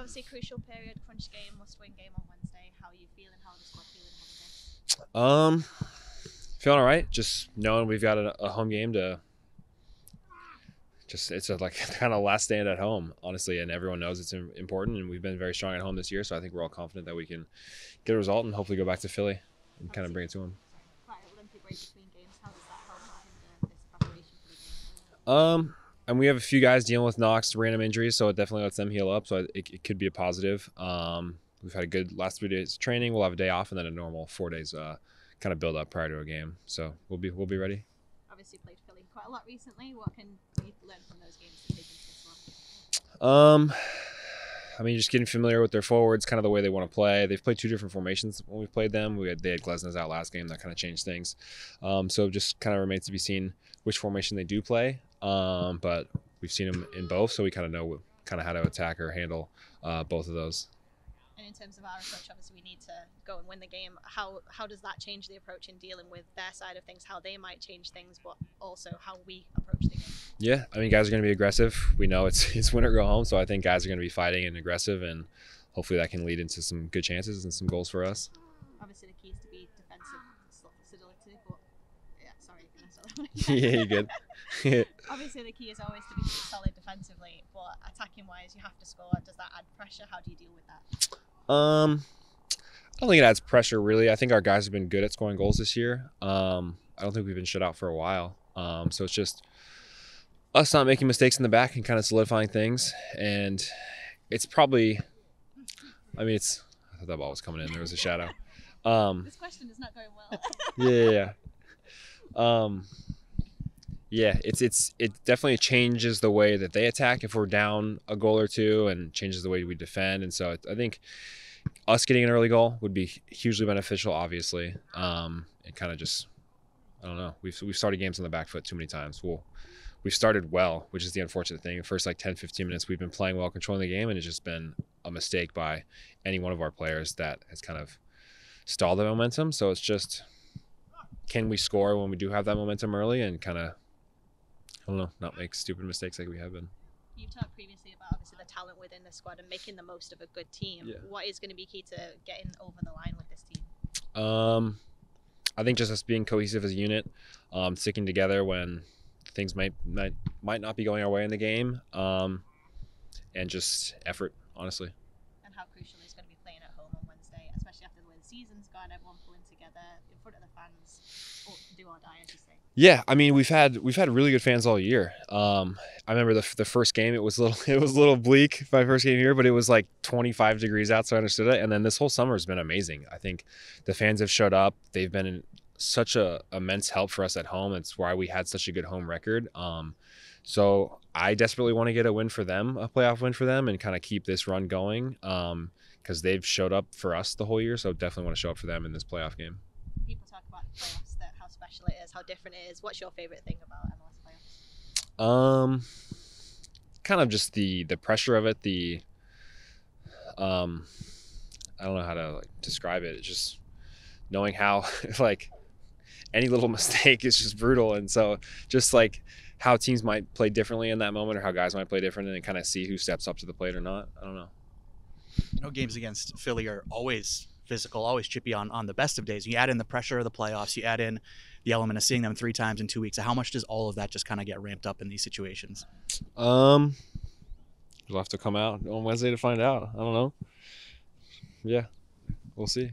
Obviously, crucial period, crunch game, must-win game on Wednesday. How are you feeling? How are the squad feeling ahead of this? Feeling all right. Just knowing we've got a home game to it's like kind of last stand at home, honestly, and everyone knows it's important. And we've been very strong at home this year, so I think we're all confident that we can get a result and hopefully go back to Philly and kind of bring it to them. Quite an Olympic break between games. How does that help in this preparation for the game? And we have a few guys dealing with knocks, random injuries, so it definitely lets them heal up. So it could be a positive. We've had a good last 3 days of training. We'll have a day off and then a normal 4 days kind of build up prior to a game. So we'll be ready. Obviously played Philly quite a lot recently. What can we learn from those games to take into this one? I mean, just getting familiar with their forwards, kind of the way they want to play. They've played 2 different formations when we played them. They had Glesnes out last game. That kind of changed things. So just kind of remains to be seen which formation they do play. But we've seen them in both, so we kind of know kind of how to attack or handle both of those. And in terms of our approach, obviously we need to go and win the game. How does that change the approach in dealing with their side of things, how they might change things, but also how we approach the game? Yeah, I mean, guys are going to be aggressive. We know it's win or go home, so I think guys are going to be fighting and aggressive, and hopefully that can lead into some good chances and some goals for us. Obviously the key is to be defensive solidity, but Yeah, you're good. Obviously the key is always to be solid defensively, but attacking wise you have to score. Does that add pressure? How do you deal with that? I don't think it adds pressure, really. I think our guys have been good at scoring goals this year. I don't think we've been shut out for a while. So it's just us not making mistakes in the back and kind of solidifying things. And it's probably, I thought that ball was coming in. There was a shadow. This question is not going well. Yeah, it definitely changes the way that they attack if we're down a goal or two, and changes the way we defend. And so I think us getting an early goal would be hugely beneficial, obviously. And kind of just, I don't know, we've started games on the back foot too many times. We've started well, which is the unfortunate thing. The first 10-15 minutes we've been playing well, controlling the game, and it's just been a mistake by any one of our players that has kind of stalled the momentum. So it's just, can we score when we do have that momentum early and kind of, I don't know, not make stupid mistakes like we have been. You've talked previously about obviously the talent within the squad and making the most of a good team. Yeah. What is going to be key to getting over the line with this team? I think just us being cohesive as a unit, sticking together when things might not be going our way in the game, and just effort, honestly. And how crucial is going to be playing at home on Wednesday, especially after the way the season's gone, everyone pulling together in front of the fans, or do or die, as you say. Yeah, I mean, we've had really good fans all year. I remember the first game, it was a little bleak, my first game here, but it was like 25 degrees out, so I understood it. And then this whole summer has been amazing. I think the fans have showed up. They've been such a immense help for us at home. It's why we had such a good home record. So I desperately want to get a win for them, a playoff win for them, and kind of keep this run going, because they've showed up for us the whole year. So definitely want to show up for them in this playoff game. People talk about the playoffs, how special it is, how different it is. What's your favorite thing about MLS playoffs? Kind of just the pressure of it. I don't know how to describe it. It's just knowing how any little mistake is just brutal, and so just how teams might play differently in that moment, or how guys might play different, and kind of see who steps up to the plate or not. I don't know. Games against Philly are always physical, always chippy on the best of days. You add in the pressure of the playoffs, you add in the element of seeing them 3 times in 2 weeks. How much does all of that just kind of get ramped up in these situations? You'll have to come out on Wednesday to find out. I don't know. Yeah, we'll see.